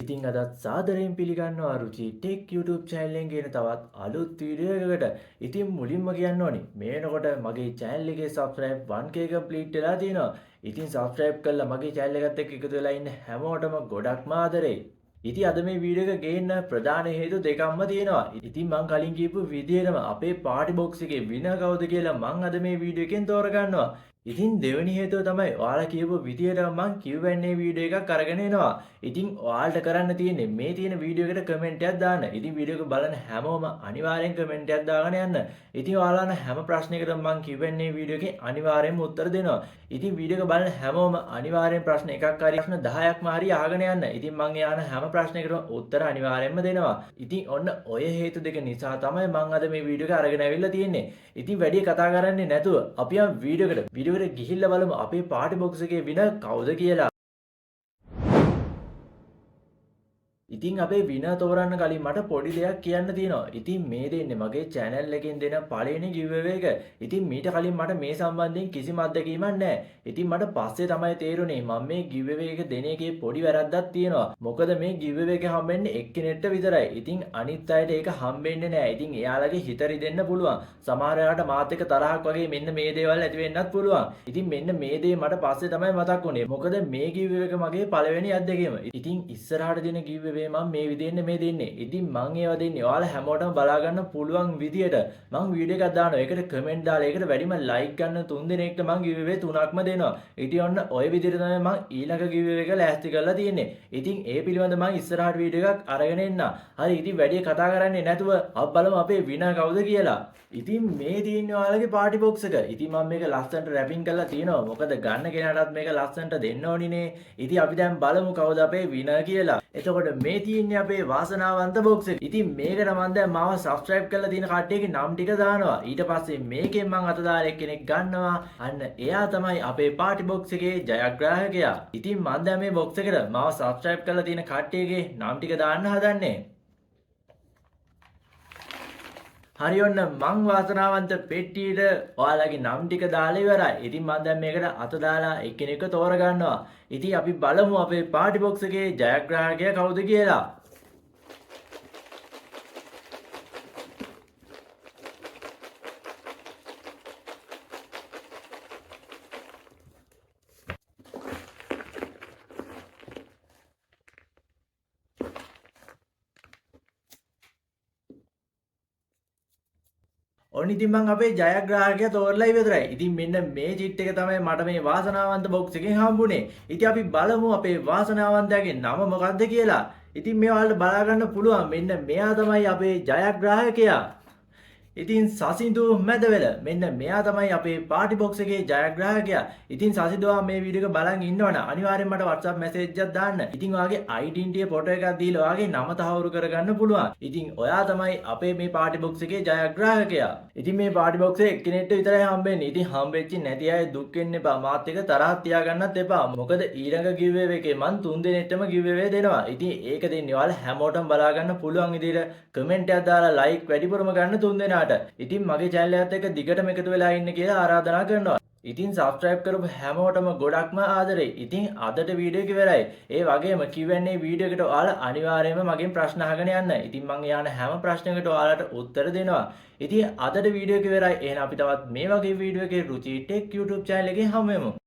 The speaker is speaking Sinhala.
ඉතින් අදත් සාදරයෙන් පිළිගන්නවා රුචි ටෙක් YouTube channel එකෙන් ගෙන තවත් අලුත් වීඩියෝ එකකට. ඉතින් මුලින්ම කියන්න ඕනි මේ වෙනකොට මගේ channel එකේ subscribe 1k complete වෙලා තියෙනවා. ඉතින් subscribe කරලා මගේ channel එකත් එක්ක එකතු වෙලා ඉන්න හැමෝටම ගොඩක්ම ආදරෙයි. ඉතින් අද මේ වීඩියෝ එක ගේන්න ප්‍රධාන හේතු දෙකක්ම තියෙනවා. ඉතින් මම කලින් කියපු විදිහටම අපේ party box එකේ winner කවුද කියලා මම අද මේ වීඩියෝ එකෙන් තෝරගන්නවා. ඉතින් දෙවෙනි හේතුව තමයි ඔයාලා කියපු විදියට මම Q&A වීඩියෝ එකක් අරගෙන එනවා. ඉතින් ඔයාලට කරන්න තියෙන්නේ මේ තියෙන වීඩියෝ එකට කමෙන්ට් එකක් දාන්න. ඉතින් වීඩියෝ එක බලන හැමෝම අනිවාර්යෙන් කමෙන්ට් එකක් දාගෙන යන්න. ඉතින් ඔයාලා හැම ප්‍රශ්නයකටම මම Q&A වීඩියෝ එකේ අනිවාර්යෙන්ම උත්තර දෙනවා. ඉතින් වීඩියෝ එක බලන හැමෝම අනිවාර්යෙන් ප්‍රශ්න එකක් හරි ප්‍රශ්න 10ක්ම හරි අහගෙන යන්න. ඉතින් මම එයාන හැම ප්‍රශ්නයකටම උත්තර අනිවාර්යෙන්ම දෙනවා. ඉතින් ඔන්න ඔය හේතු දෙක නිසා තමයි මම අද මේ වීඩියෝ එක අරගෙන ඇවිල්ලා තියෙන්නේ. ඉතින් වැඩි කතා කරන්නේ නැතුව අපි යම් වීඩියෝ එකට ගිහිල්ලා බලමු අපේ පාටි බොක්ස් එකේ විනර් කවුද කියලා. ඉතින් අපේ විනර් තෝරන්න කලින් මට පොඩි දෙයක් කියන්න තියෙනවා. ඉතින් මේ දෙන්නේ මගේ channel එකෙන් දෙන පළවෙනි giveaway එක. ඉතින් මීට කලින් මට මේ සම්බන්ධයෙන් කිසිම අත්දැකීමක් නැහැ. ඉතින් මට පස්සේ තමයි තේරුනේ මම මේ giveaway එක දෙන එකේ පොඩි වැරද්දක් තියෙනවා. මොකද මේ giveaway එක හම්බෙන්නේ එක්කෙනෙක්ට විතරයි. ඉතින් අනිත් අයට ඒක හම්බෙන්නේ නැහැ. ඉතින් එයාලගේ හිත රිදෙන්න පුළුවන්. සමහර වෙලාවට මාත් එක්ක තරහක් වගේ මෙන්න මේ දේවල් ඇති වෙන්නත් පුළුවන්. ඉතින් මෙන්න මේ දේ මට පස්සේ තමයි මතක් වුනේ. මොකද මේ giveaway එක මගේ පළවෙනි අත්දැකීම. ඉතින් ඉස්සරහට දෙන giveaway මම මේ විදිහෙන්නේ මේ දෙන්නේ. ඉතින් මම ඒවා දෙන්නේ ඔයාලා හැමෝටම බලා ගන්න පුළුවන් විදියට මම වීඩියෝ එකක් දානවා. ඒකට කමෙන්ට් දාලා ඒකට වැඩිම ලයික් ගන්න 3 දෙනෙක්ට මම giveaway 3ක්ම දෙනවා. ඉතින් ඔන්න ඔය විදිහට තමයි මම ඊළඟ giveaway එක ලෑස්ති කරලා තියෙන්නේ. ඉතින් ඒ පිළිබඳව මම ඉස්සරහට වීඩියෝ එකක් අරගෙන එන්න. හරි ඉතින් වැඩි කතා කරන්නේ නැතුව අපි බලමු අපේ විනර් කවුද කියලා. ඉතින් මේ තියෙන්නේ ඔයාලගේ පාටි බොක්ස් එක. ඉතින් මම මේක ලස්සනට රැපින් කරලා තියෙනවා. මොකද ගන්න කෙනාටත් මේක ලස්සනට දෙන්න ඕනිනේ. ඉතින් අපි දැන් බලමු කවුද අපේ විනර් කියලා. එතකොට මේ තියෙන්නේ අපේ වාසනාවන්ත බොක්ස් එක. ඉතින් මේකට මම දැන් මාව subscribe කරලා තියෙන කට්ටියගේ නම් ටික දානවා. ඊට පස්සේ මේකෙන් මම අත දාලා එක්කෙනෙක් ගන්නවා. අන්න එයා තමයි අපේ පාටි බොක්ස් එකේ ජයග්‍රාහකයා. ඉතින් මම දැන් මේ බොක්ස් එකට මාව subscribe කරලා තියෙන කට්ටියගේ නම් ටික දාන්න හදන්නේ. හරි ඔන්න මං වාසනාවන්ත පෙට්ටියට ඔයාලගේ නම් ටික දාලා ඉවරයි. ඉතින් මම දැන් මේකට අත දාලා එක්කෙනෙක්ව තෝරගන්නවා. ඉතින් අපි බලමු අපේ පාටි බොක්ස් එකේ ජයග්‍රාහකයා කවුද කියලා. ඔන්න ඉතින් මම අපේ ජයග්‍රාහකයා තෝරලා ඉවරයි. ඉතින් මෙන්න මේ චිට් එක තමයි මට මේ වාසනාවන්ත බොක්ස් එකෙන් හම්බුනේ. ඉතින් අපි බලමු අපේ වාසනාවන්තයාගේ නම මොකක්ද කියලා. ඉතින් මේ ඔයාලට බලා ගන්න පුළුවන් මෙන්න මෙයා තමයි අපේ ජයග්‍රාහකයා. ඉතින් සසිඳු මැදවැල මෙන්න මෙයා තමයි අපේ පාටි බොක්ස් එකේ ජයග්‍රාහකයා. ඉතින් සසිඳුවා මේ වීඩියෝ එක බලන් ඉන්නවනම් අනිවාර්යෙන් මට WhatsApp message එකක් දාන්න. ඉතින් ඔයාගේ identity ෆොටෝ එකක් දීලා ඔයාගේ නම තහවුරු කරගන්න පුළුවන්. ඉතින් ඔයා තමයි අපේ මේ පාටි බොක්ස් එකේ ජයග්‍රාහකයා. ඉතින් මේ පාටි බොක්ස් එක එක්කෙනෙක්ට විතරයි හම්බෙන්නේ. ඉතින් හම්බෙච්ච නැති අය දුක් වෙන්න එපා. මාත් එක තරහක් තියාගන්නත් එපා. මොකද ඊළඟ giveaway එකේ මං 3 දෙනෙක්ටම giveaway දෙනවා. ඉතින් ඒක දෙන්නේ ඔයාලා හැමෝටම බලා ගන්න පුළුවන් විදිහට කමෙන්ට් එකක් දාලා like වැඩිපුරම ගන්න 3 දෙනාට. ඉතින් මගේ channel එකත් එක්ක දිගටම එකතු වෙලා ඉන්න කියලා ආරාධනා කරනවා. ඉතින් subscribe කරපු හැමෝටම ගොඩක්ම ආදරෙයි. ඉතින් අදට වීඩියෝ එක ඉවරයි. ඒ වගේම Q&A වීඩියෝ එකට ඔයාලා අනිවාර්යයෙන්ම මගෙන් ප්‍රශ්න අහගෙන යන්න. ඉතින් මම යන හැම ප්‍රශ්නයකට ඔයාලට උත්තර දෙනවා. ඉතින් අදට වීඩියෝ එක ඉවරයි. එහෙනම් අපි තවත් මේ වගේ වීඩියෝ එකේ රුචි ටෙක් YouTube channel එකේ හමු වෙමු.